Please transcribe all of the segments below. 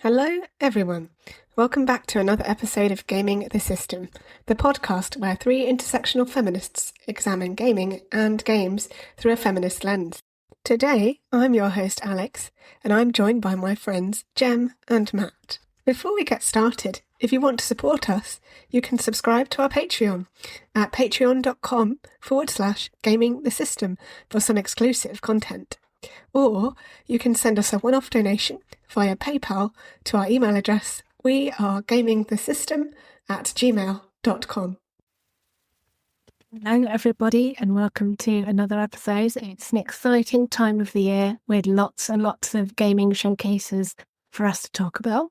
Hello, everyone. Welcome back to another episode of Gaming the System, the podcast where three intersectional feminists examine gaming and games through a feminist lens. Today, I'm your host, Alex, and I'm joined by my friends Jem and Matt. Before we get started, if you want to support us, you can subscribe to our Patreon at patreon.com/gaming the system for some exclusive content. Or you can send us a one-off donation via PayPal to our email address, wearegamingthesystem@gmail.com. Hello everybody and welcome to another episode. It's an exciting time of the year with lots and lots of gaming showcases for us to talk about.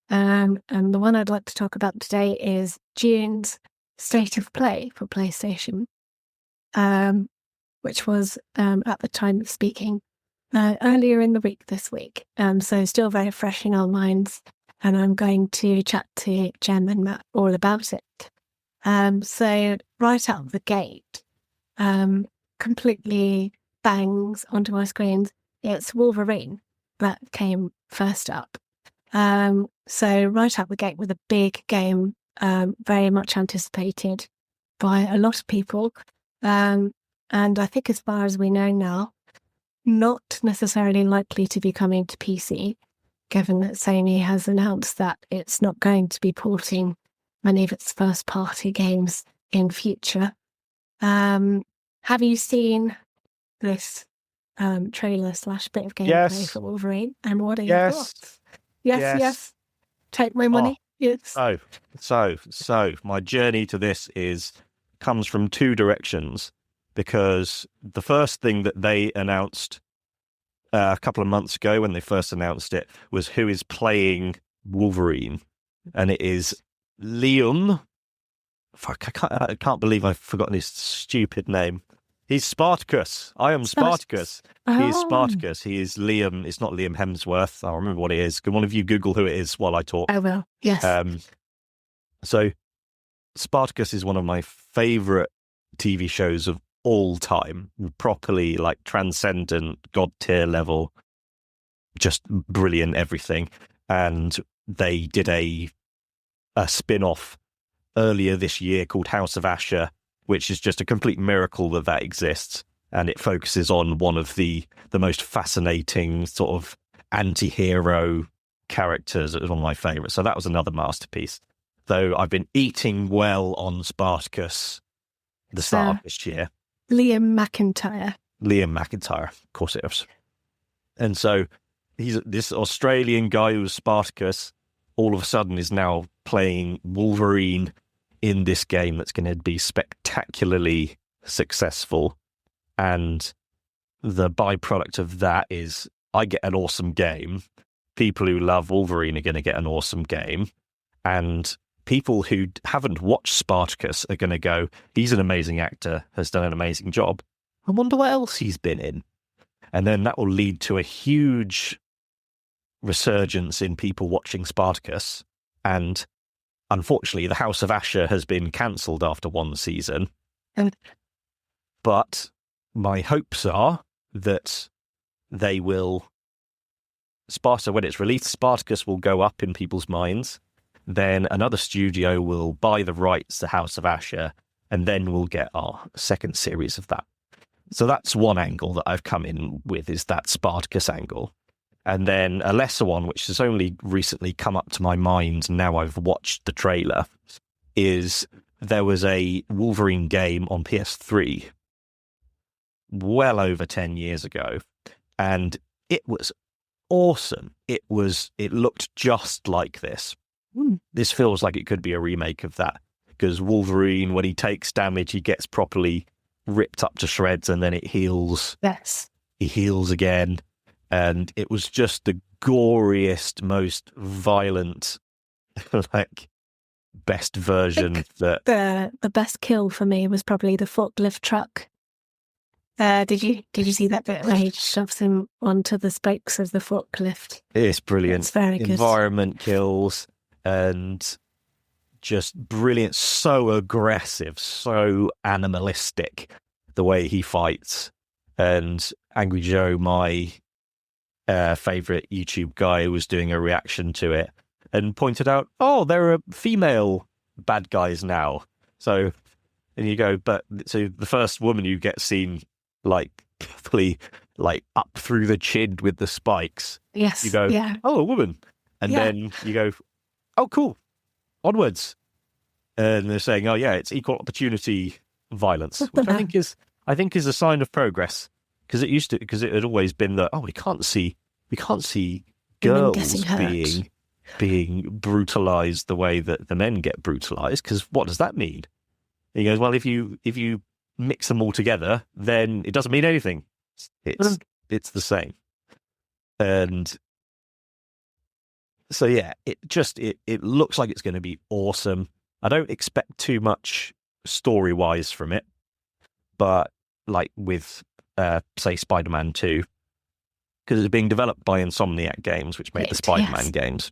And the one I'd like to talk about today is June's State of Play for PlayStation, which was at the time of speaking earlier in the week this week. So still very fresh in our minds, and I'm going to chat to Jem and Matt all about it. So right out of the gate, completely bangs onto my screens, it's Wolverine that came first up. So right out the gate with a big game, very much anticipated by a lot of people. And I think as far as we know now, not necessarily likely to be coming to PC, given that Sony has announced that it's not going to be porting many of its first-party games in future. Have you seen this trailer / bit of gameplay for Wolverine? And what are your thoughts? Yes. Take my money. Yes. So my journey to this comes from two directions, because the first thing that they announced a couple of months ago when they first announced it was who is playing Wolverine, and it is Liam. Fuck, I can't believe I've forgotten his stupid name. He's Spartacus. I am Spartacus. He is Spartacus. He is Liam. It's not Liam Hemsworth. I'll remember what it is. Can one of you Google who it is while I talk? I will. Yes. So Spartacus is one of my favourite TV shows of all time. Properly, like, transcendent, god tier level, just brilliant everything. And they did a spin-off earlier this year called House of Asher, which is just a complete miracle that exists, and it focuses on one of the most fascinating sort of anti-hero characters. It was one of my favourites, so that was another masterpiece. Though I've been eating well on Spartacus the start of this year. Liam McIntyre, of course it was. And so he's this Australian guy who's Spartacus, all of a sudden is now playing Wolverine in this game that's going to be spectacularly successful. And the byproduct of that is I get an awesome game. People who love Wolverine are going to get an awesome game. And people who haven't watched Spartacus are going to go, he's an amazing actor, has done an amazing job. I wonder what else he's been in. And then that will lead to a huge resurgence in people watching Spartacus. And unfortunately, the House of Asher has been cancelled after one season. But my hopes are that they will... when it's released, Spartacus will go up in people's minds. Then another studio will buy the rights to House of Asher, and then we'll get our second series of that. So that's one angle that I've come in with, is that Spartacus angle. And then a lesser one, which has only recently come up to my mind now I've watched the trailer, is there was a Wolverine game on PS3 well over 10 years ago, and it was awesome. It looked just like this. This feels like it could be a remake of that, because Wolverine, when he takes damage, he gets properly ripped up to shreds, and then it heals. Yes. He heals again. And it was just the goriest, most violent, like, best version. That the best kill for me was probably the forklift truck. Did you see that bit where he shoves him onto the spokes of the forklift? It's brilliant. It's very good. Environment kills, and just brilliant. So aggressive, so animalistic, the way he fights. And Angry Joe, my favorite YouTube guy who was doing a reaction to it and pointed out, oh, there are female bad guys now. So, and you go, but so the first woman you get seen like fully like up through the chin with the spikes. Yes. You go, yeah. oh, a woman. And then you go, oh, cool. Onwards. And they're saying, oh yeah, it's equal opportunity violence, which I think is a sign of progress. Because it had always been that, oh, we can't see girls being brutalized the way that the men get brutalized, because what does that mean? And he goes, well, if you mix them all together, then it doesn't mean anything. It's the same. And so yeah, it looks like it's going to be awesome. I don't expect too much story-wise from it, but like with say Spider-Man 2, because it's being developed by Insomniac Games, which made the Spider-Man games,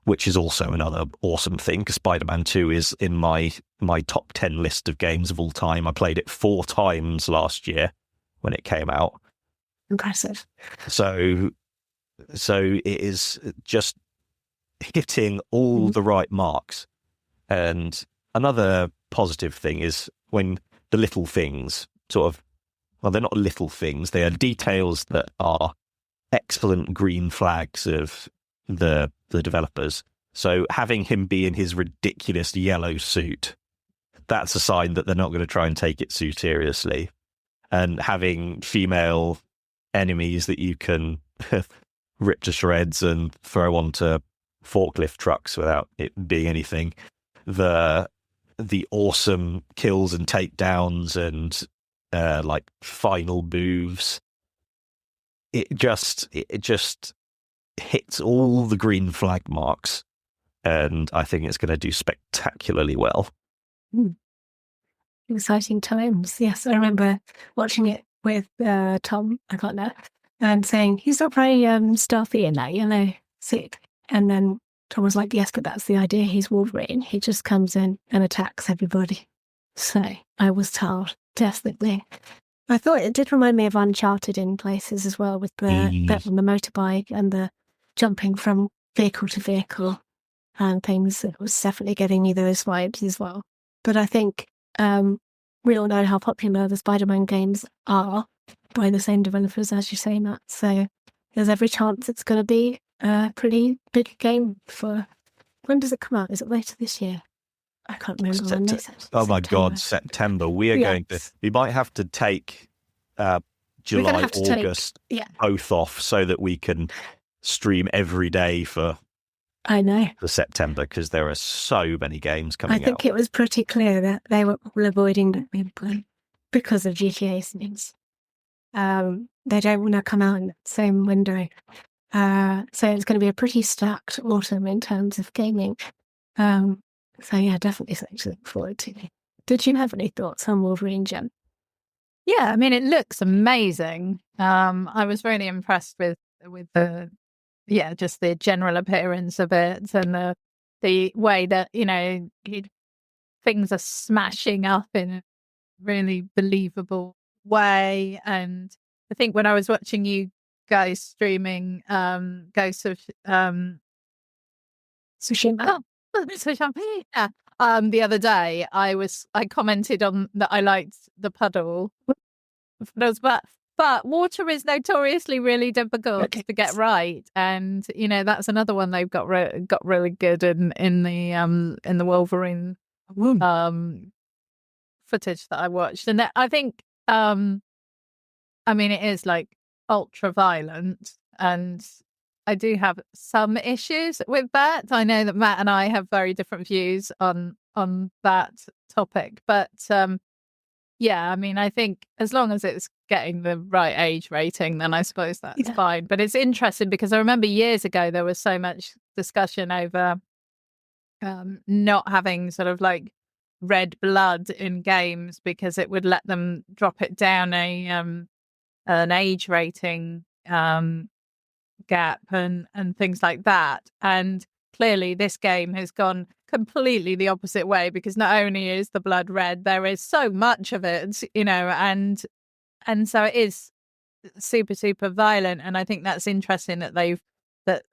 which is also another awesome thing, because Spider-Man 2 is in my top 10 list of games of all time. I played it 4 times last year when it came out. Impressive. So it is just hitting all the right marks. And another positive thing is when the little things sort of, well, they're not little things, they are details that are excellent green flags of the developers. So having him be in his ridiculous yellow suit, that's a sign that they're not going to try and take it too seriously. And having female enemies that you can rip to shreds and throw onto forklift trucks without it being anything. The awesome kills and takedowns and like final moves. It just hits all the green flag marks, and I think it's going to do spectacularly well. Exciting times. Yes, I remember watching it with Tom, I can't know, and saying, he's not very stealthy in that yellow suit. And then Tom was like, yes, but that's the idea. He's Wolverine. He just comes in and attacks everybody. So I was told, definitely. I thought it did remind me of Uncharted in places as well, with the motorbike and the jumping from vehicle to vehicle and things. It was definitely getting me those vibes as well. But I think we all know how popular the Spider-Man games are by the same developers, as you say, Matt. So there's every chance it's going to be a pretty big game for... When does it come out? Is it later this year? I can't remember when they said. Oh my God, September. We are going to... We might have to take July, August both off so that we can stream every day for... I know. For September, because there are so many games coming out. I think it was pretty clear that they were all avoiding that gameplay because of GTA's news. They don't want to come out in the same window. So it's going to be a pretty stacked autumn in terms of gaming. So yeah, definitely something to look forward to. Did you have any thoughts on Wolverine, Jen? Yeah, I mean, it looks amazing. I was really impressed with the just the general appearance of it and the way that, things are smashing up in a really believable way. And I think when I was watching you guys streaming Ghost of Tsushima. The other day, I commented on that I liked the puddle. But water is notoriously really difficult to get right, and that's another one they've got really good in the Wolverine footage that I watched, and I think I mean it is like ultra violent, and I do have some issues with that. I know that Matt and I have very different views on that topic, but yeah, I mean, I think as long as it's getting the right age rating, then I suppose that's fine. But it's interesting because I remember years ago there was so much discussion over not having sort of like red blood in games because it would let them drop it down an age rating gap and things like that. And clearly this game has gone completely the opposite way, because not only is the blood red, there is so much of it, and so it is super, super violent. And I think that's interesting that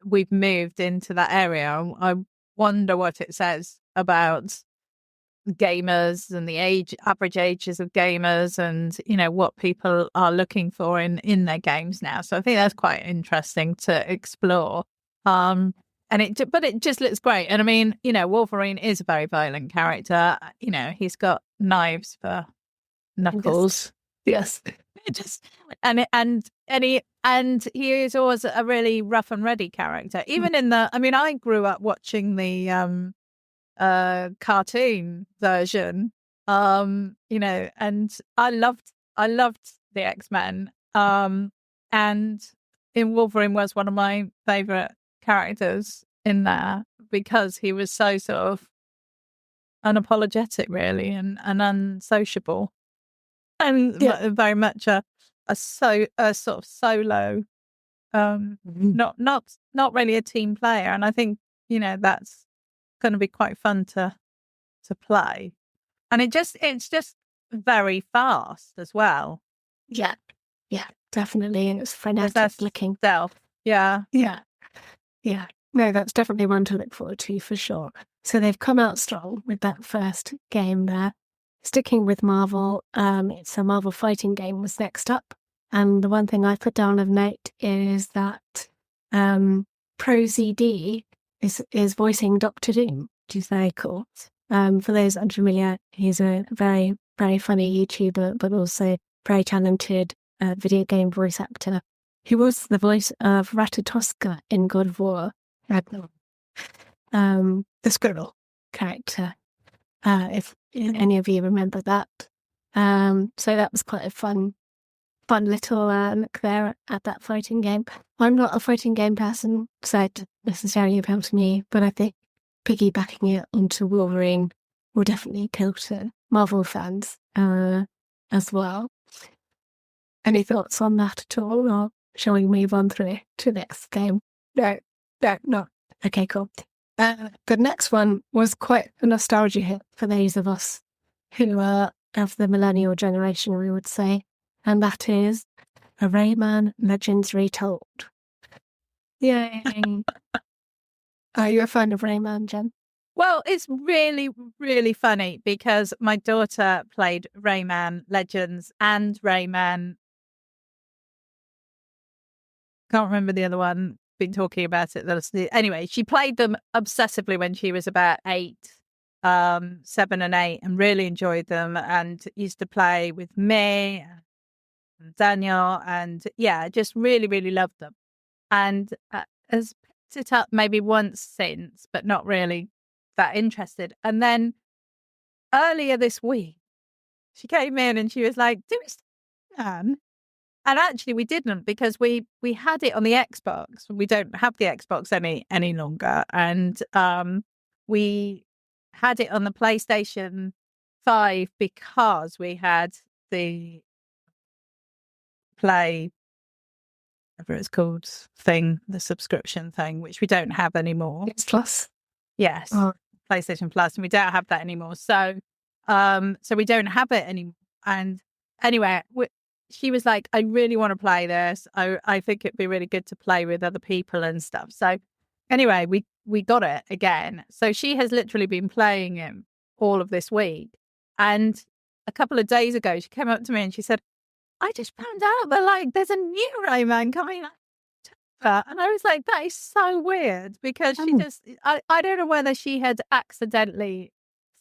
we've moved into that area. I wonder what it says about gamers and the average ages of gamers, and what people are looking for in their games now. So I think that's quite interesting to explore. But it just looks great. And I mean, Wolverine is a very violent character. He's got knives for knuckles. Yes. Just and he is always a really rough and ready character. Even I grew up watching the cartoon version, and I loved the X-Men, and in Wolverine was one of my favorite characters in there because he was so sort of unapologetic, really, and unsociable, and very much a sort of solo, not really a team player. And I think that's going to be quite fun to play. And it's just very fast as well. Yeah, definitely. And it's frenetic looking. Yeah. No, that's definitely one to look forward to for sure. So they've come out strong with that first game there. Sticking with Marvel, it's a Marvel fighting game was next up. And the one thing I put down of note is that ProZD is voicing Doctor Doom, which is very cool. For those unfamiliar, he's a very, very funny YouTuber, but also very talented video game voice actor. He was the voice of Ratatoska in God of War Ragnarok, the squirrel character, if any of you remember that. So that was quite a fun little look there at that fighting game. I'm not a fighting game person, so it doesn't necessarily appeal to me, but I think piggybacking it onto Wolverine will definitely appeal to Marvel fans as well. Any thoughts on that at all, or shall we move on through to the next game? No. Okay, cool. The next one was quite a nostalgia hit for those of us who are of the millennial generation, we would say, and that is a Rayman Legends Retold. Yay! Are you a fan of Rayman, Jen? Well, it's really, really funny because my daughter played Rayman Legends and Rayman. Can't remember the other one. Been talking about it. Anyway, she played them obsessively when she was about 8, 7 and 8, and really enjoyed them, and used to play with me and Daniel, and just really, really loved them. And has picked it up maybe once since, but not really that interested. And then earlier this week, she came in and she was like, "Do we still can?" And actually, we didn't, because we had it on the Xbox. We don't have the Xbox any longer, and we had it on the PlayStation 5 because we had the Play, whatever it's called, thing, the subscription thing, which we don't have anymore. It's Plus. Yes, PlayStation Plus, and we don't have that anymore. So we don't have it anymore. And anyway, she was like, "I really want to play this. I think it'd be really good to play with other people and stuff." So anyway, we got it again. So she has literally been playing it all of this week. And a couple of days ago, she came up to me and she said, "I just found out that there's a new Rayman coming out." And I was like, that is so weird, because she just, I don't know whether she had accidentally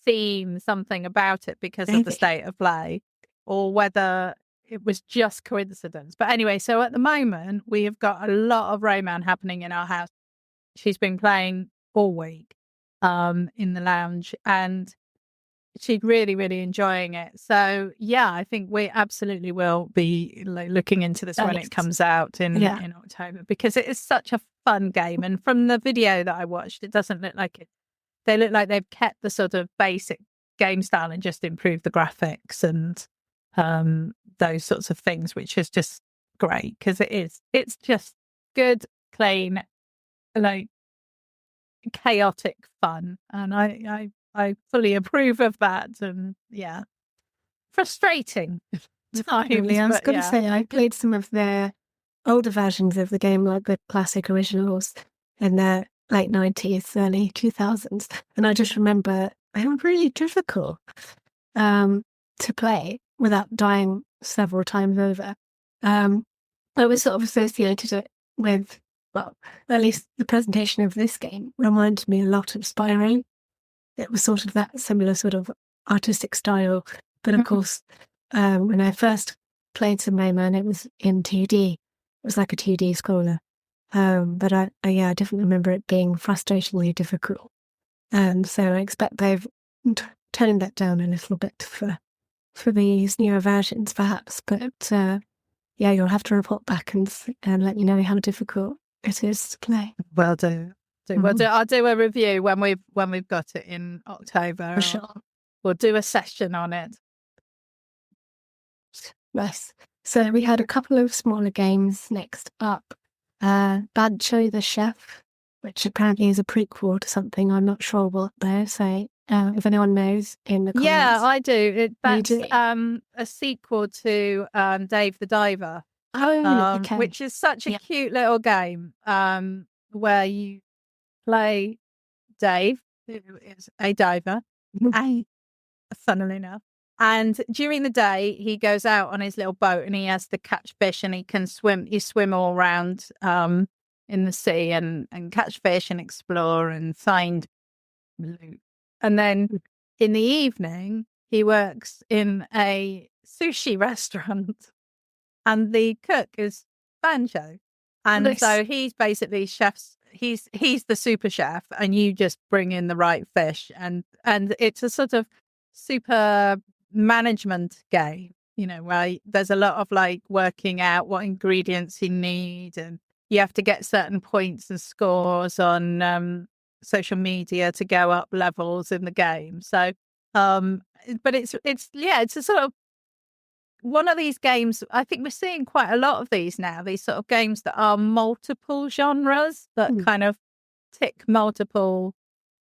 seen something about it because of the state of play, or whether it was just coincidence. But anyway, so at the moment, we have got a lot of Rayman happening in our house. She's been playing all week in the lounge, and she's really, really enjoying it. So I think we absolutely will be looking into this when it comes out in October, because it is such a fun game. And from the video that I watched, it doesn't look like it. They look like they've kept the sort of basic game style and just improved the graphics and those sorts of things, which is just great, because it's just good, clean, chaotic fun. And I fully approve of that. And frustrating times. Really, I was but going to yeah. say I played some of their older versions of the game, like the classic originals in the late 90s, early 2000s. And I just remember they were really difficult to play without dying several times over. I was sort of associated it with, well, at least the presentation of this game reminded me a lot of Spyro. It was sort of that similar sort of artistic style. But of course, when I first played some Rayman, it was in 2D. It was like a 2D scroller. But I definitely remember it being frustratingly difficult. So I expect they've toned that down a little bit for these newer versions, perhaps. But you'll have to report back and let me know how difficult it is to play. Well do. I'll do a review when we've got it in October. For sure. We'll do a session on it. Nice. So we had a couple of smaller games next up. Bancho the Chef, which apparently is a prequel to something. I'm not sure what they're saying. If anyone knows in the comments. Yeah, I do. That's do? a sequel to Dave the Diver. Oh, okay. Which is such a cute little game where you play Dave, who is a diver, and funnily enough. And during the day, he goes out on his little boat and he has to catch fish, and he can swim. You swim all around in the sea and catch fish and explore and find loot. And then in the evening, he works in a sushi restaurant, and the cook is Banjo. And so he's basically he's the super chef, and you just bring in the right fish, and it's a sort of super management game, where there's a lot of like working out what ingredients you need, and you have to get certain points and scores on social media to go up levels in the game. So but it's a sort of one of these games. I think we're seeing quite a lot of these now, these sort of games that are multiple genres that kind of tick multiple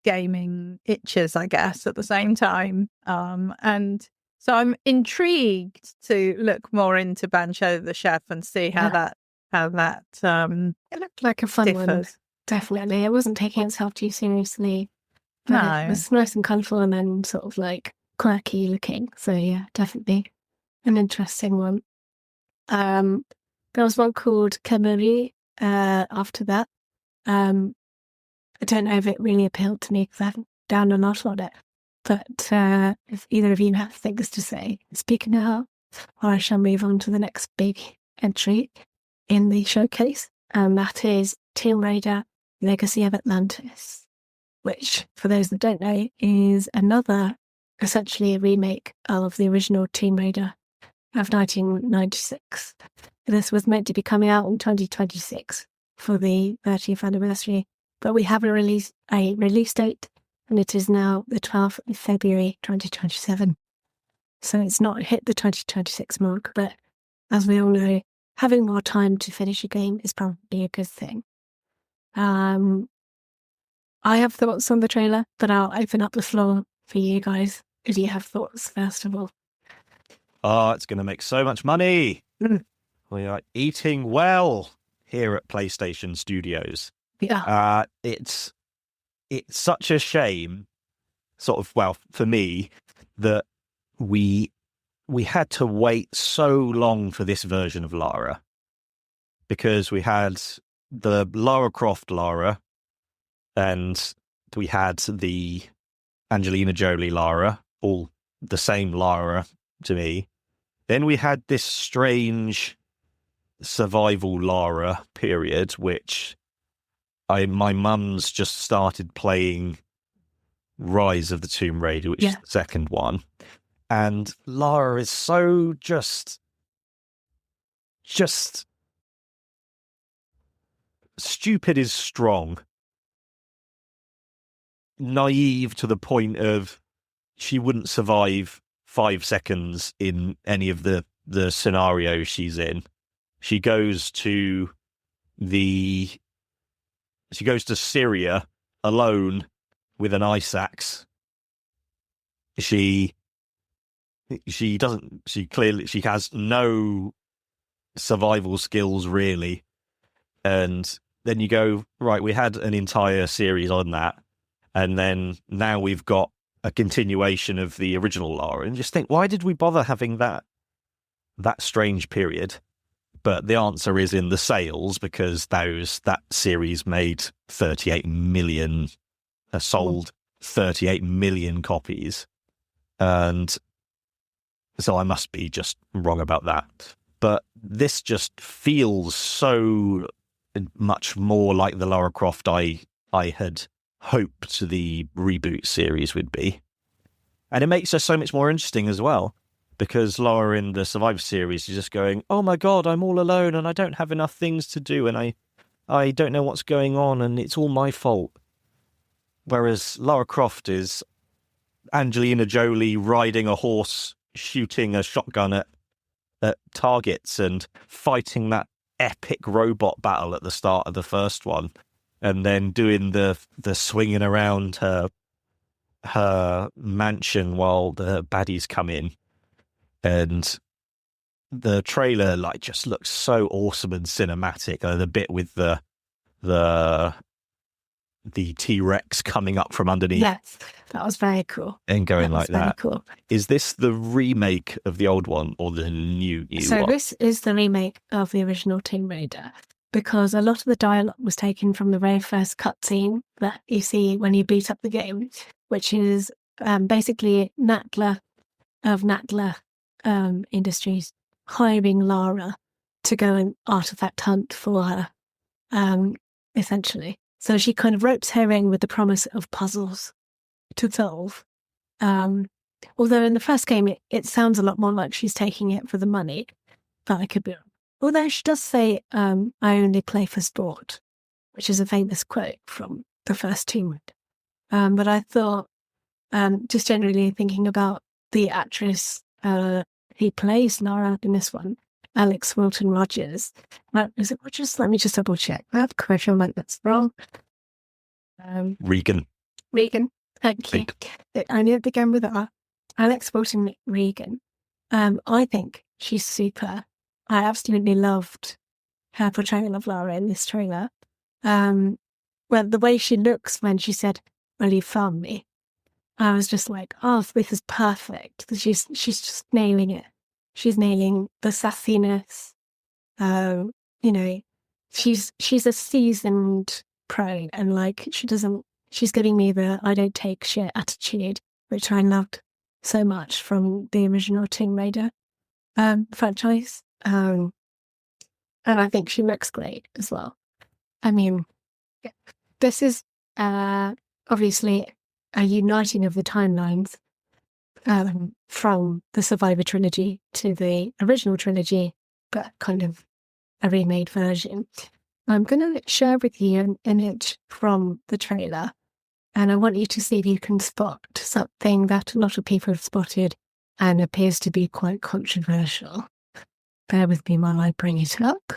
gaming itches, I guess, at the same time. And so I'm intrigued to look more into Bancho the Chef and see how that it looked like a fun one. Definitely. It wasn't taking itself too seriously. But No. It was nice and colourful and then sort of like quirky looking. So yeah, definitely an interesting one. There was one called Kemuri after that. I don't know if it really appealed to me because I haven't done a lot on it. But if either of you have things to say, speaking of, I shall move on to the next big entry in the showcase. And that is Tomb Raider Legacy of Atlantis, which, for those that don't know, is essentially a remake of the original Tomb Raider of 1996. This was meant to be coming out in 2026 for the 30th anniversary, but we have a release date, and it is now the 12th of February 2027. So it's not hit the 2026 mark, but as we all know, having more time to finish a game is probably a good thing. I have thoughts on the trailer, but I'll open up the floor for you guys. Do you have thoughts, first of all? Oh, it's going to make so much money. We are eating well here at PlayStation Studios. Yeah. It's such a shame, sort of, well, for me, that we had to wait so long for this version of Lara, because we had the Lara Croft Lara, and we had the Angelina Jolie Lara, all the same Lara to me. Then we had this strange survival Lara period, which my mum's just started playing Rise of the Tomb Raider, which is the second one. And Lara is so just stupid is strong. Naive to the point of she wouldn't survive 5 seconds in any of the scenarios she's in. She goes to Syria alone with an ice axe. She she has no survival skills really. And then you go, right, we had an entire series on that, and then now we've got a continuation of the original Lara, and just think, why did we bother having that strange period? But the answer is in the sales, because that series made 38 million, sold 38 million copies, and so I must be just wrong about that. But this just feels so much more like the Lara Croft I had hoped the reboot series would be. And it makes her so much more interesting as well, because Lara in the Survivor series is just going, oh my God, I'm all alone and I don't have enough things to do and I don't know what's going on and it's all my fault. Whereas Lara Croft is Angelina Jolie riding a horse, shooting a shotgun at targets and fighting that epic robot battle at the start of the first one, and then doing the swinging around her mansion while the baddies come in. And the trailer just looks so awesome and cinematic. The bit with the T-Rex coming up from underneath. Yes, that was very cool. And going like that. Cool. Is this the remake of the old one or the new So one? this is the remake of the original Tomb Raider, because a lot of the dialogue was taken from the very first cutscene that you see when you boot up the game, which is basically Natla of Natla Industries hiring Lara to go and artifact hunt for her, essentially. So she kind of ropes her in with the promise of puzzles to solve. Although in the first game, it sounds a lot more like she's taking it for the money, but I could be wrong. Although she does say, I only play for sport, which is a famous quote from the first Tomb Raider. But I thought, just generally thinking about the actress who plays Lara in this one, Alex Wilton Rogers. Is it Rogers? Let me just double check. I have a question like that's wrong. Regan. Thank you. I knew it began with R. Alex Wilton Regan. I think she's super. I absolutely loved her portrayal of Lara in this trailer. Well, the way she looks when she said, "Well, you found me," I was just like, "Oh, this is perfect." She's just nailing it. She's nailing the sassiness. She's a seasoned pro, and she's giving me the I don't take shit attitude, which I loved so much from the original Tomb Raider franchise. And I think she looks great as well. I mean, this is obviously a uniting of the timelines from the Survivor trilogy to the original trilogy, but kind of a remade version. I'm going to share with you an image from the trailer, and I want you to see if you can spot something that a lot of people have spotted and appears to be quite controversial. Bear with me while I bring it up.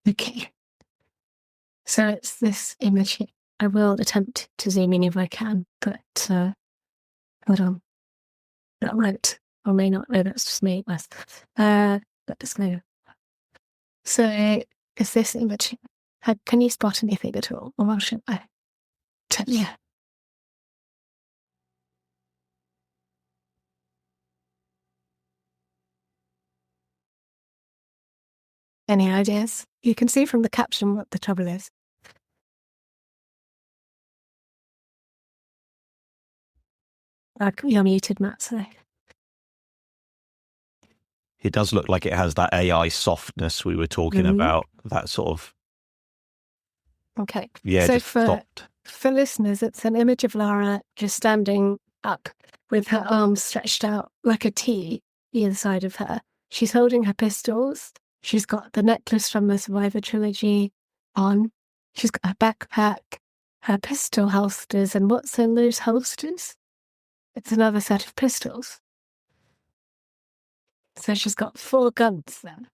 Okay. So it's this image here. I will attempt to zoom in if I can, but hold on. That might or may not. No, that's just me. Let us know. So is this image? Can you spot anything at all? Or should I tell you? Any ideas? You can see from the caption what the trouble is. You're muted, Matt, so. It does look like it has that AI softness we were talking about, that sort of... Okay. Yeah, so just for listeners, it's an image of Lara just standing up with her arms stretched out like a T either side of her. She's holding her pistols. She's got the necklace from the Survivor trilogy on. She's got her backpack, her pistol holsters, and what's in those holsters? It's another set of pistols. So she's got 4 guns then.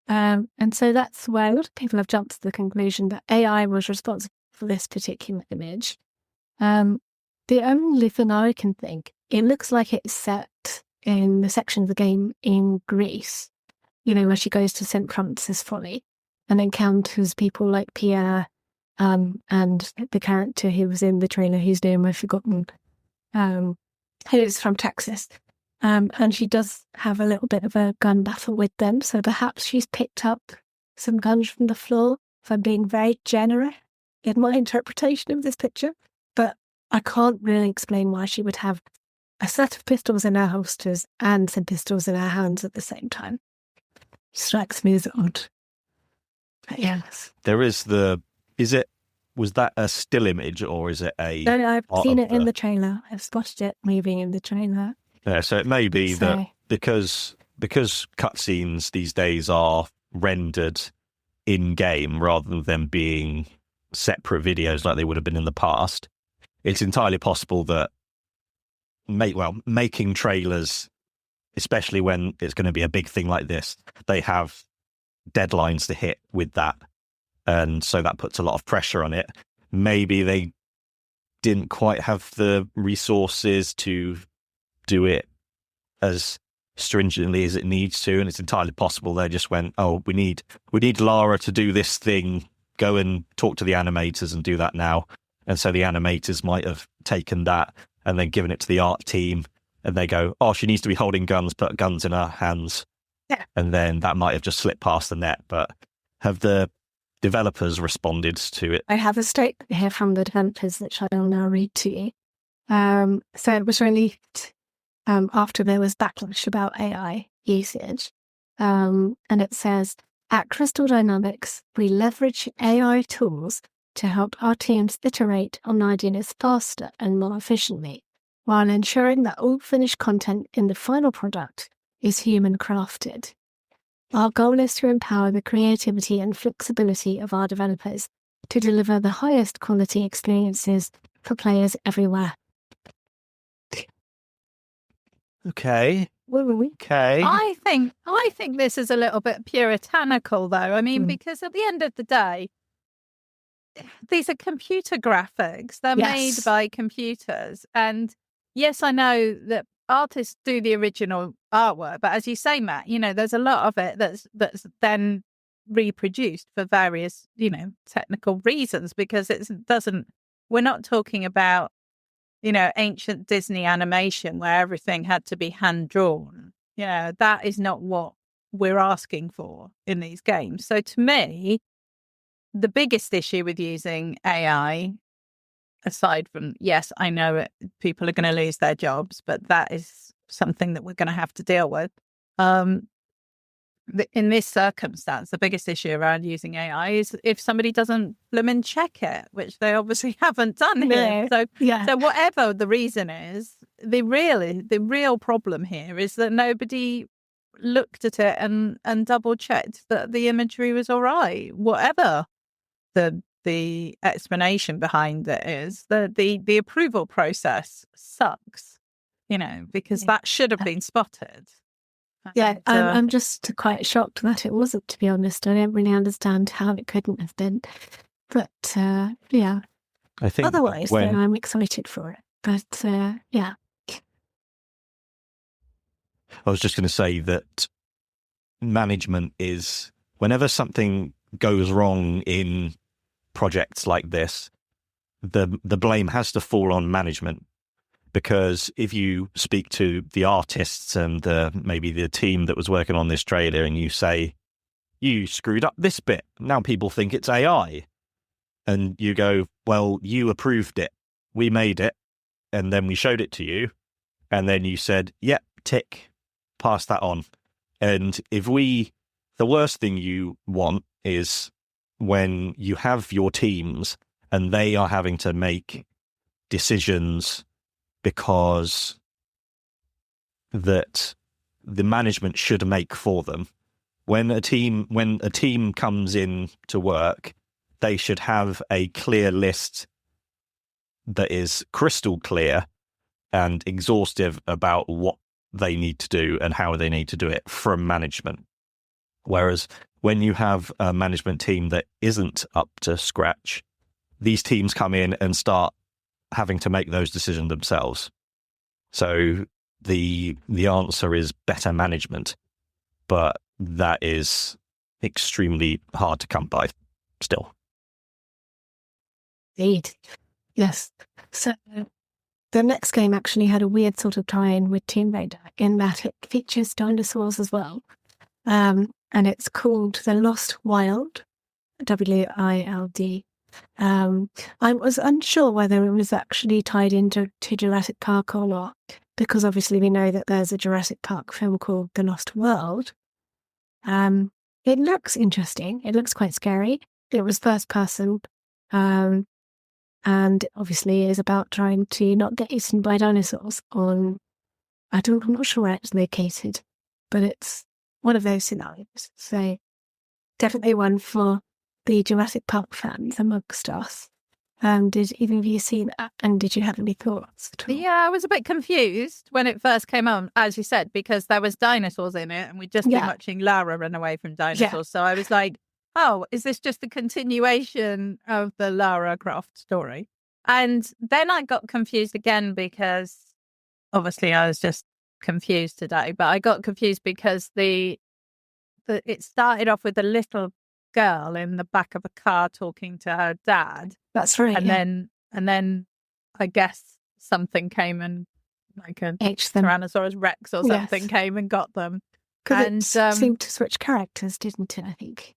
And so that's where a lot of people have jumped to the conclusion that AI was responsible for this particular image. The only thing I can think, it looks like it's set in the section of the game in Greece, where she goes to St. Francis Folly and encounters people like Pierre and the character who was in the trailer, whose name I've forgotten, who's from Texas. And she does have a little bit of a gun battle with them, so perhaps she's picked up some guns from the floor, if I'm being very generous in my interpretation of this picture. But I can't really explain why she would have a set of pistols in her holsters and some pistols in her hands at the same time. Strikes me as odd. But yes. There is was that a still image or is it a... No, I've seen it in the trailer. I've spotted it moving in the trailer. Yeah, so it may be that because cutscenes these days are rendered in-game rather than them being separate videos like they would have been in the past, it's entirely possible that making trailers, especially when it's going to be a big thing like this, they have deadlines to hit with that. And so that puts a lot of pressure on it. Maybe they didn't quite have the resources to do it as stringently as it needs to, and it's entirely possible they just went, oh, we need Lara to do this thing, go and talk to the animators and do that now. And so the animators might have taken that and then given it to the art team, and they go, oh, she needs to be holding guns, put guns in her hands. Yeah. And then that might have just slipped past the net. But have the developers responded to it? I have a statement here from the developers that I will now read to you. So it was released after there was backlash about AI usage. And it says, at Crystal Dynamics, we leverage AI tools to help our teams iterate on ideas faster and more efficiently, while ensuring that all finished content in the final product is human crafted. Our goal is to empower the creativity and flexibility of our developers to deliver the highest quality experiences for players everywhere. Okay. Okay. I think this is a little bit puritanical, though. I mean, because at the end of the day, these are computer graphics. They're made by computers. And yes, I know that artists do the original artwork, but as you say, Matt, there's a lot of it that's then reproduced for various, technical reasons, because we're not talking about, ancient Disney animation where everything had to be hand drawn. That is not what we're asking for in these games. So to me, the biggest issue with using AI, aside from, yes, I know people are going to lose their jobs, but that is something that we're going to have to deal with. In this circumstance, the biggest issue around using AI is if somebody doesn't blooming check it, which they obviously haven't done here. So whatever the reason is, the real problem here is that nobody looked at it and double checked that the imagery was all right. Whatever the explanation behind it is, the approval process sucks, because that should have been spotted. Yeah, I'm just quite shocked that it wasn't, to be honest. I don't really understand how it couldn't have been. But, yeah. I think otherwise, though, I'm excited for it. But, yeah. I was just going to say that management is, whenever something goes wrong in projects like this, the blame has to fall on management. Because if you speak to the artists and maybe the team that was working on this trailer and you say, you screwed up this bit, now people think it's AI. And you go, well, you approved it. We made it. And then we showed it to you. And then you said, yep, tick, pass that on. And the worst thing you want is when you have your teams and they are having to make decisions because that the management should make for them. When a team comes in to work, they should have a clear list that is crystal clear and exhaustive about what they need to do and how they need to do it from management. Whereas when you have a management team that isn't up to scratch, these teams come in and start having to make those decisions themselves. So the answer is better management, but that is extremely hard to come by still. Indeed. Yes. So the next game actually had a weird sort of tie-in with Tomb Raider in that it features dinosaurs as well. And it's called The Lost Wild, WILD. I was unsure whether it was actually tied into Jurassic Park or not, because obviously we know that there's a Jurassic Park film called The Lost World. It looks interesting. It looks quite scary. It was first person, and obviously is about trying to not get eaten by dinosaurs I'm not sure where it's located, but it's one of those scenarios. So definitely one for the Jurassic Park fans amongst us. Did either of you see that? And did you have any thoughts at all? Yeah, I was a bit confused when it first came on, as you said, because there was dinosaurs in it and we'd just been watching Lara run away from dinosaurs. Yeah. So I was like, oh, is this just a continuation of the Lara Croft story? And then I got confused again because obviously I was just confused today, but I got confused because it started off with a little girl in the back of a car talking to her dad. That's right. And then I guess something came and like a Tyrannosaurus Rex or something came and got them. And it seemed to switch characters, didn't it? I think.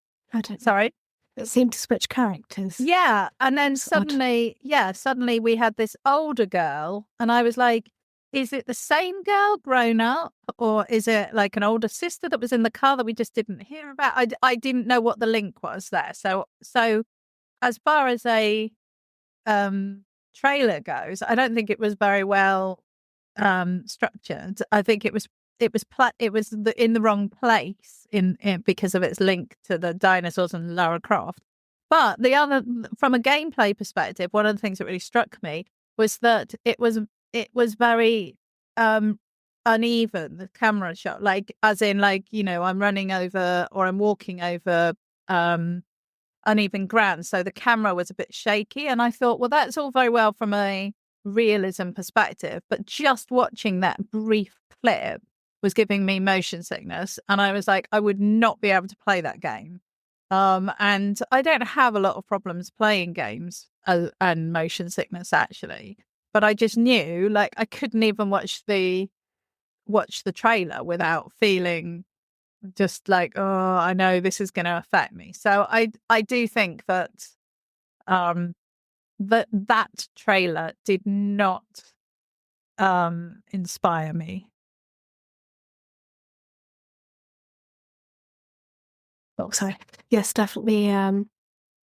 Sorry? It seemed to switch characters. Yeah. And then suddenly we had this older girl and I was like, is it the same girl grown up or is it like an older sister that was in the car that we just didn't hear about? I didn't know what the link was there. So as far as a trailer goes, I don't think it was very well structured. I think it was in the wrong place in because of its link to the dinosaurs and Lara Croft. But from a gameplay perspective, one of the things that really struck me was that it was very uneven, the camera shot, like as in like, I'm running over or I'm walking over uneven ground, so the camera was a bit shaky, and I thought, well, that's all very well from a realism perspective, but just watching that brief clip was giving me motion sickness, and I was like, I would not be able to play that game. And I don't have a lot of problems playing games and motion sickness actually, but I just knew like I couldn't even watch the trailer without feeling just like, oh, I know this is going to affect me. So I do think that that trailer did not inspire me. Oh, sorry. Yes, definitely.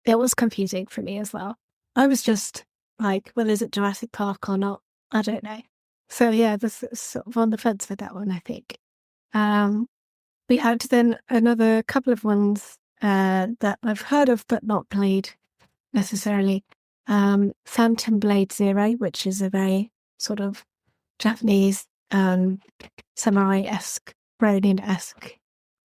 It was confusing for me as well. I was just like, well, is it Jurassic Park or not? I don't know. So yeah, this is sort of on the fence with that one, I think. We had then another couple of ones that I've heard of but not played necessarily. Phantom Blade Zero, which is a very sort of Japanese samurai-esque, Ronin-esque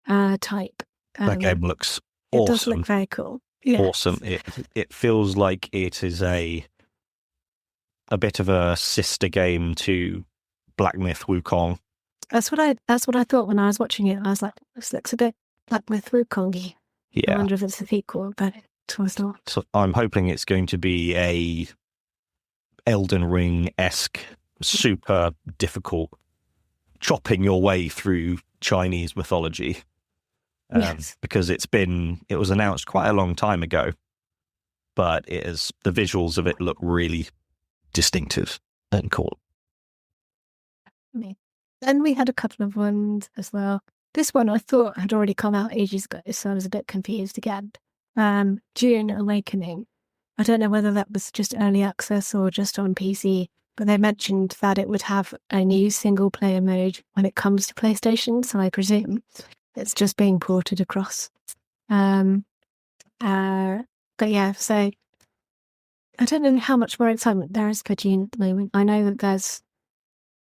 type. That game looks awesome. It does look very cool. Yes. Awesome. It feels like it is a bit of a sister game to Black Myth Wukong. That's what I thought when I was watching it. I was like, this looks a bit Black Myth Wukong-y. Yeah. I wonder if it's a sequel, but it was not. So I'm hoping it's going to be a Elden Ring-esque, super difficult, chopping your way through Chinese mythology. Yes. Because it was announced quite a long time ago, but the visuals of it look really distinctive and cool. Then we had a couple of ones as well. This one I thought had already come out ages ago, so I was a bit confused again. Dune Awakening. I don't know whether that was just early access or just on PC, but they mentioned that it would have a new single player mode when it comes to PlayStation, so I presume it's just being ported across. But yeah, so I don't know how much more excitement there is for Dune at the moment. I know that there's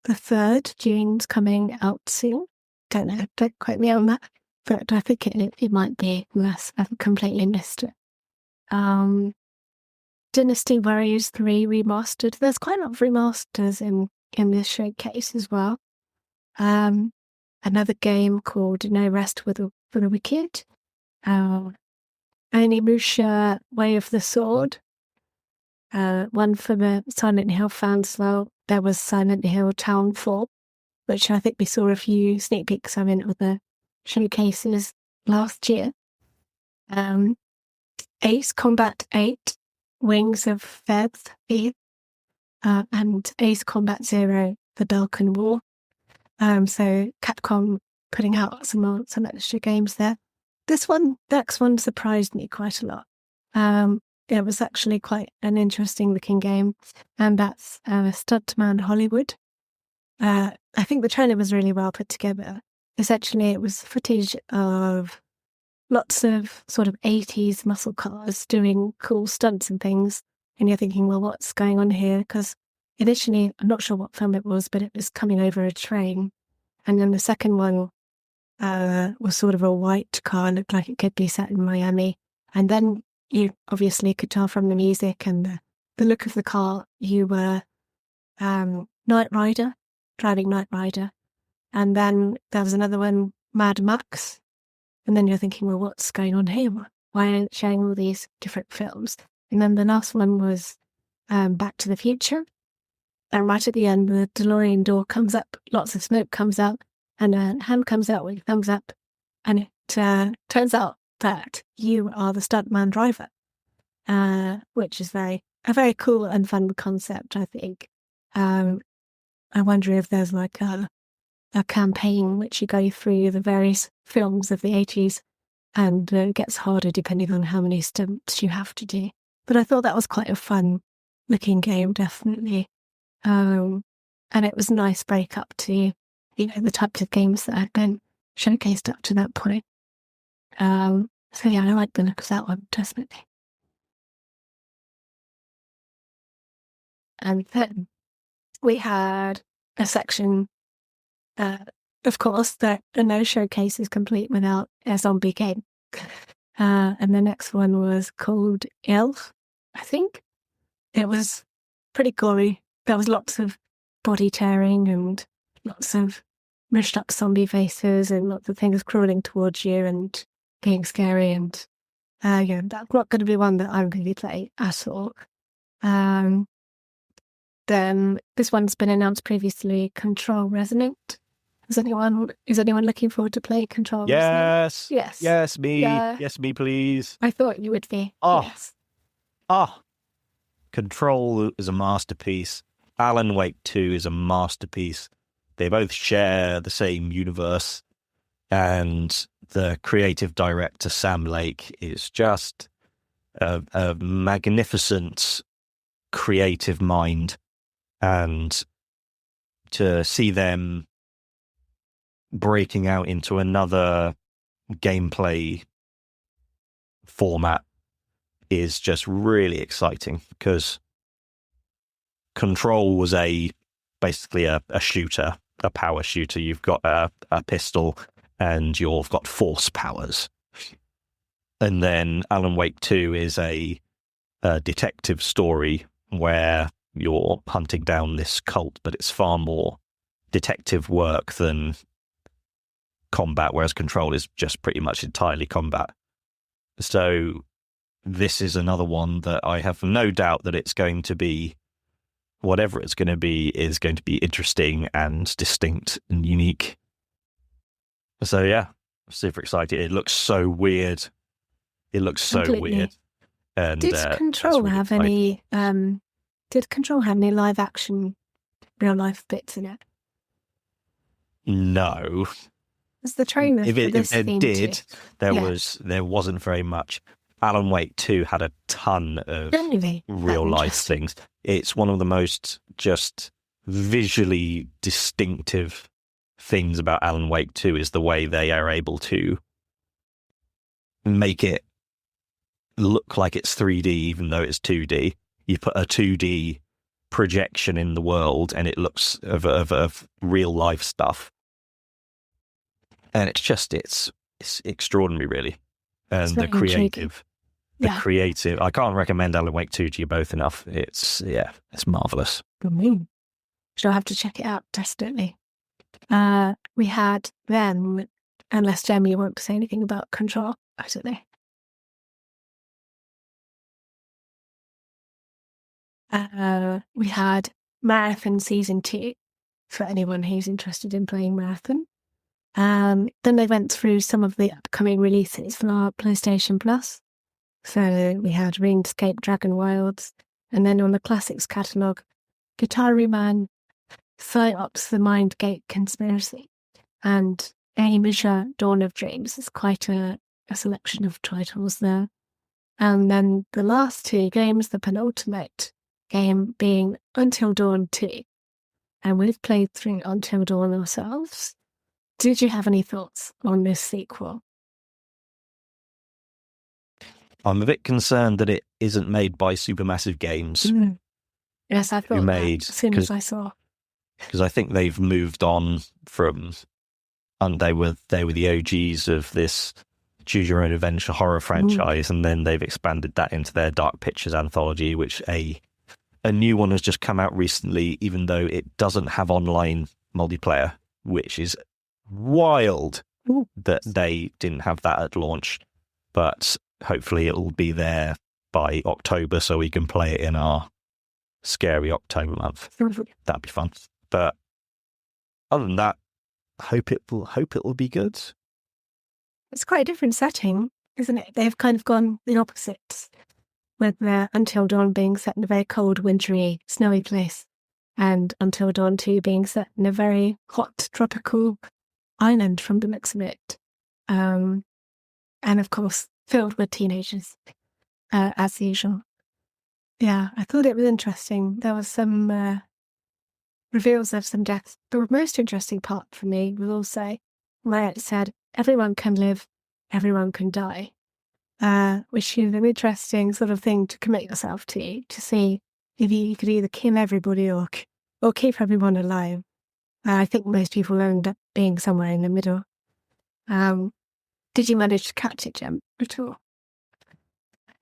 the third Dune's coming out soon. Don't know, don't quote me on that. But I think it might be, unless I've completely missed it. Dynasty Warriors 3 remastered. There's quite a lot of remasters in this showcase as well. Another game called No Rest for the Wicked. Onimusha Way of the Sword. One for the Silent Hill fans. Well, there was Silent Hill Townfall, which I think we saw a few sneak peeks of in other showcases last year. Ace Combat 8, Wings of Feth, and Ace Combat 0, The Balkan War. So Capcom putting out some extra games there. Next one surprised me quite a lot. It was actually quite an interesting looking game, and that's Stuntman Hollywood. I think the trailer was really well put together. Essentially, it was footage of lots of sort of 80s muscle cars doing cool stunts and things. And you're thinking, well, what's going on here? Because initially, I'm not sure what film it was, but it was coming over a train. And then the second one was sort of a white car, looked like it could be set in Miami. And then you obviously could tell from the music and the look of the car, you were Knight Rider, driving Knight Rider. And then there was another one, Mad Max. And then you're thinking, well, what's going on here? Why aren't they showing all these different films? And then the last one was Back to the Future. And right at the end, the DeLorean door comes up, lots of smoke comes out, and a hand comes out with a thumbs up. And it turns out that you are the stuntman driver, which is a very cool and fun concept, I think. I wonder if there's like a campaign which you go through the various films of the 80s, and it gets harder depending on how many stunts you have to do. But I thought that was quite a fun looking game, definitely. And it was a nice break up to, the types of games that had been showcased up to that point. So yeah, I like the look of that one, definitely. And then we had a section, of course, that no showcase is complete without a zombie game. And the next one was called Ill, I think. It was pretty gory. There was lots of body tearing and lots of mushed up zombie faces and lots of things crawling towards you and being scary. And that's not going to be one that I'm going to play at all. Then this one's been announced previously, Control Resonant. Is anyone looking forward to playing Control Yes. Resonant? Yes, me. Yeah. Yes, me, please. I thought you would be. Oh. Yes. Control is a masterpiece. Alan Wake 2 is a masterpiece. They both share the same universe. And the creative director, Sam Lake, is just a magnificent creative mind. And to see them breaking out into another gameplay format is just really exciting, because Control was basically a shooter, a power shooter. You've got a pistol and you've got force powers. And then Alan Wake 2 is a detective story where you're hunting down this cult, but it's far more detective work than combat, whereas Control is just pretty much entirely combat. So this is another one that I have no doubt that it's going to be, whatever it's going to be, is going to be interesting and distinct and unique. So yeah, super excited. It looks so weird. It looks so Completely. weird. And Did Control have any live action, real life bits in it? No. Was the trailer If for this it theme did, too? there wasn't very much. Alan Wake 2 had a ton of Genuinely, real life things. It's one of the most just visually distinctive things about Alan Wake 2 is the way they are able to make it look like it's 3D even though it's 2D. You put a 2D projection in the world and it looks of real life stuff. And it's extraordinary, really. And the creative the Yeah. creative. I can't recommend Alan Wake 2 to you both enough. It's marvellous. So I'll have to check it out, definitely. We had then, unless Jamie you want to say anything about Control, I don't know. We had Marathon Season 2, for anyone who's interested in playing Marathon. Then they went through some of the upcoming releases for our PlayStation Plus. So we had RuneScape Dragon Wilds, and then on the Classics catalogue, Guitar Man, Psyops the Mind Gate Conspiracy, and Amisha Dawn of Dreams. It's quite a selection of titles there. And then the last two games, the penultimate game being Until Dawn 2. And we've played through Until Dawn ourselves. Did you have any thoughts on this sequel? I'm a bit concerned that it isn't made by Supermassive Games. Yes, I thought made, that as soon as I saw. Because I think they've moved on from, and they were the OGs of this Choose Your Own Adventure horror franchise, and then they've expanded that into their Dark Pictures anthology, which a new one has just come out recently, even though it doesn't have online multiplayer, which is wild that they didn't have that at launch. But hopefully it'll be there by October so we can play it in our scary October month. That'd be fun. But other than that, hope it will be good. It's quite a different setting, isn't it? They've kind of gone the opposites, with Until Dawn being set in a very cold, wintry, snowy place, and Until Dawn 2 being set in a very hot, tropical island from the looks of it. And of course, filled with teenagers, as usual. Yeah, I thought it was interesting. There was some reveals of some deaths. The most interesting part for me was also where it said, everyone can live, everyone can die, which is an interesting sort of thing to commit yourself to see if you could either kill everybody or keep everyone alive. I think most people end up being somewhere in the middle. Did you manage to catch it, Jem, at all?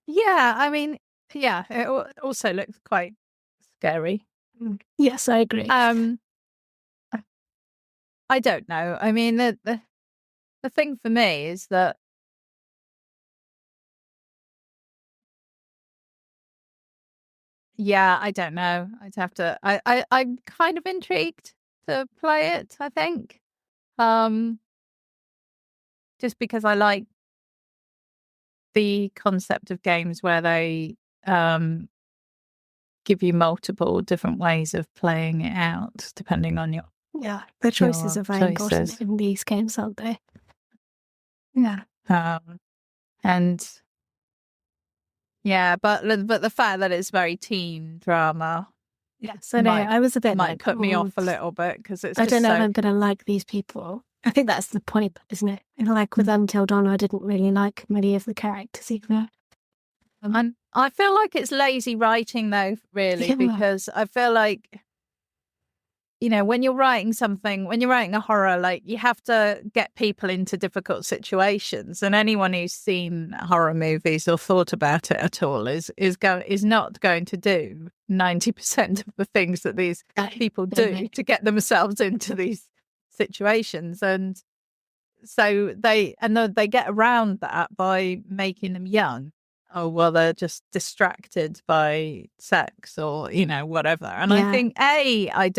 Yeah, I mean, yeah, it also looks quite scary. Yes, I agree. I don't know. I mean, the thing for me is that I don't know. I'd have to. I'm kind of intrigued to play it. I think, just because I like the concept of games where they give you multiple different ways of playing it out, depending on your the choices are very important in these games, aren't they? Yeah. And yeah, but the fact that it's very teen drama, yes, I know. I was a bit might put me off a little bit because it's. I don't know if I'm going to like these people. I think that's the point, isn't it? Like with Until Dawn, I didn't really like many of the characters either. And I feel like it's lazy writing, though, really, because I feel like, when you're writing a horror, like, you have to get people into difficult situations. And anyone who's seen horror movies or thought about it at all is not going to do 90% of the things that these people do to get themselves into these situations. And so they get around that by making them young. Oh, well, they're just distracted by sex or, whatever. And I think, I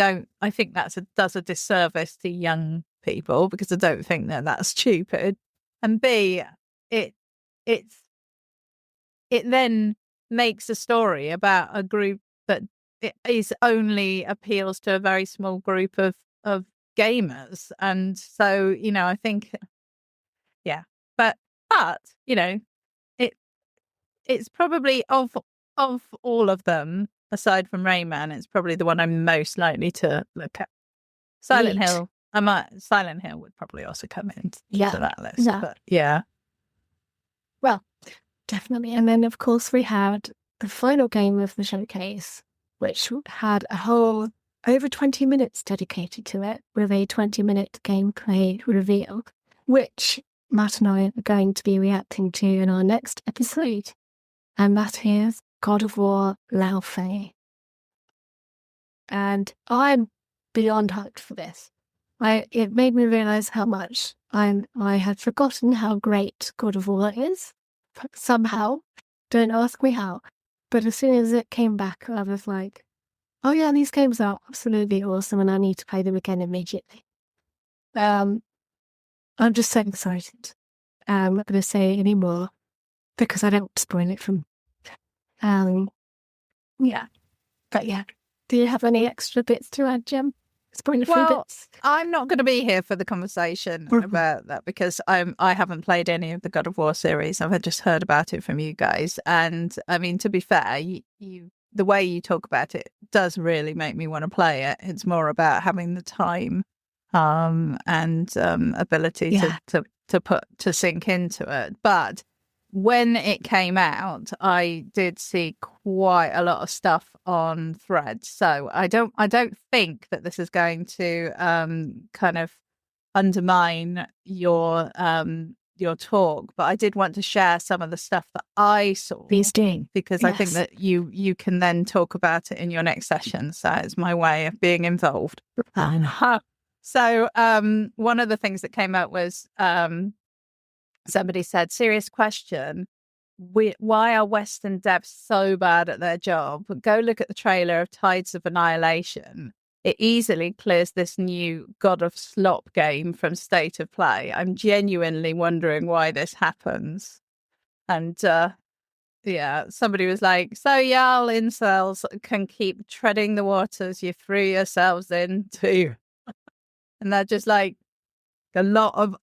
think does a disservice to young people, because I don't think that that's stupid. And B, it then makes a story about a group that is only appeals to a very small group of gamers. And so, I think, but, it's probably of all of them, aside from Rayman, it's probably the one I'm most likely to look at. Silent Hill would probably also come into that list. Yeah. But yeah. Well, definitely. And then, of course, we had the final game of the showcase, which had a whole over 20 minutes dedicated to it, with a 20-minute gameplay reveal, which Matt and I are going to be reacting to in our next episode. and that is God of War Lao Fei. And I'm beyond hyped for this. It made me realise how much I had forgotten how great God of War is. Somehow, don't ask me how. But as soon as it came back, I was like, oh yeah, these games are absolutely awesome and I need to play them again immediately. I'm just so excited. I'm not going to say any more because I don't want to spoil it from... yeah. But yeah. Do you have any extra bits to add, Jem? Spoiler free bits? I'm not going to be here for the conversation about that because I haven't played any of the God of War series. I've just heard about it from you guys. And I mean, to be fair, you the way you talk about it does really make me want to play it. It's more about having the time and ability to sink into it. But when it came out, I did see quite a lot of stuff on Threads. So I don't think that this is going to kind of undermine your talk, but I did want to share some of the stuff that I saw. Please do. Because I think that you can then talk about it in your next session. So it's my way of being involved. So one of the things that came out was somebody said, serious question, why are Western devs so bad at their job? Go look at the trailer of Tides of Annihilation. It easily clears this new God of Slop game from State of Play. I'm genuinely wondering why this happens. And somebody was like, so y'all incels can keep treading the waters you threw yourselves into. And they're just like, a lot of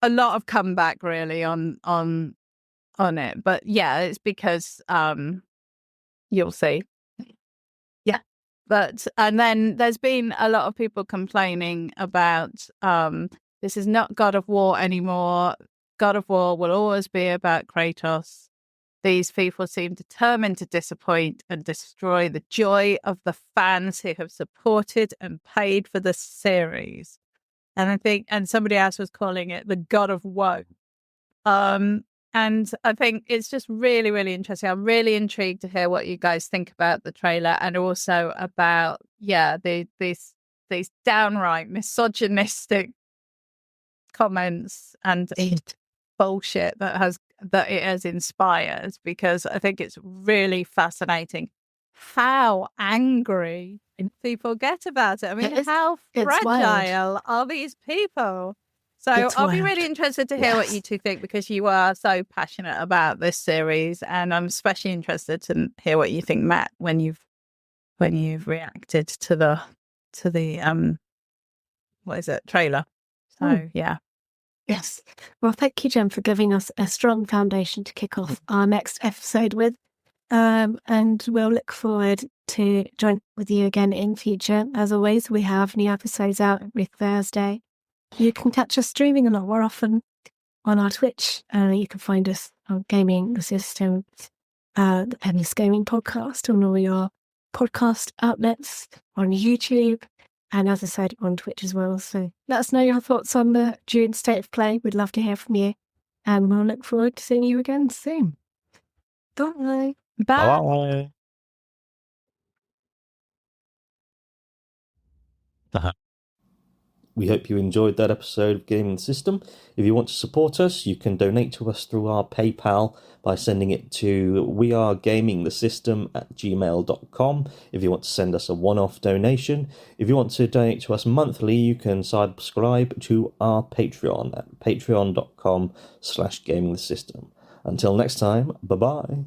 comeback really on it, but yeah, it's because you'll see. Yeah, but and then there's been a lot of people complaining about this is not God of War anymore. God of War will always be about Kratos. These people seem determined to disappoint and destroy the joy of the fans who have supported and paid for the series. And somebody else was calling it the God of Woe. And I think it's just really, really interesting. I'm really intrigued to hear what you guys think about the trailer and also about, these downright misogynistic comments and bullshit that it has inspired, because I think it's really fascinating how angry people get about it. I mean, how fragile are these people? So I'll be really interested to hear what you two think, because you are so passionate about this series, and I'm especially interested to hear what you think, Matt, when you've reacted to the trailer. So Yes. Well, thank you, Jem, for giving us a strong foundation to kick off our next episode with. And we'll look forward to join with you again in future. As always, we have new episodes out every Thursday. You can catch us streaming a lot more often on our Twitch. You can find us on Gaming the System, the Feminist Gaming Podcast, on all your podcast outlets, on YouTube, and as I said, on Twitch as well. So let us know your thoughts on the June State of Play. We'd love to hear from you. And we'll look forward to seeing you again soon. Bye. Bye. We hope you enjoyed that episode of Gaming the System. If you want to support us, you can donate to us through our PayPal by sending it to wearegamingthesystem@gmail.com if you want to send us a one-off donation. If you want to donate to us monthly, you can subscribe to our Patreon at patreon.com/gamingthesystem. Until next time, bye-bye.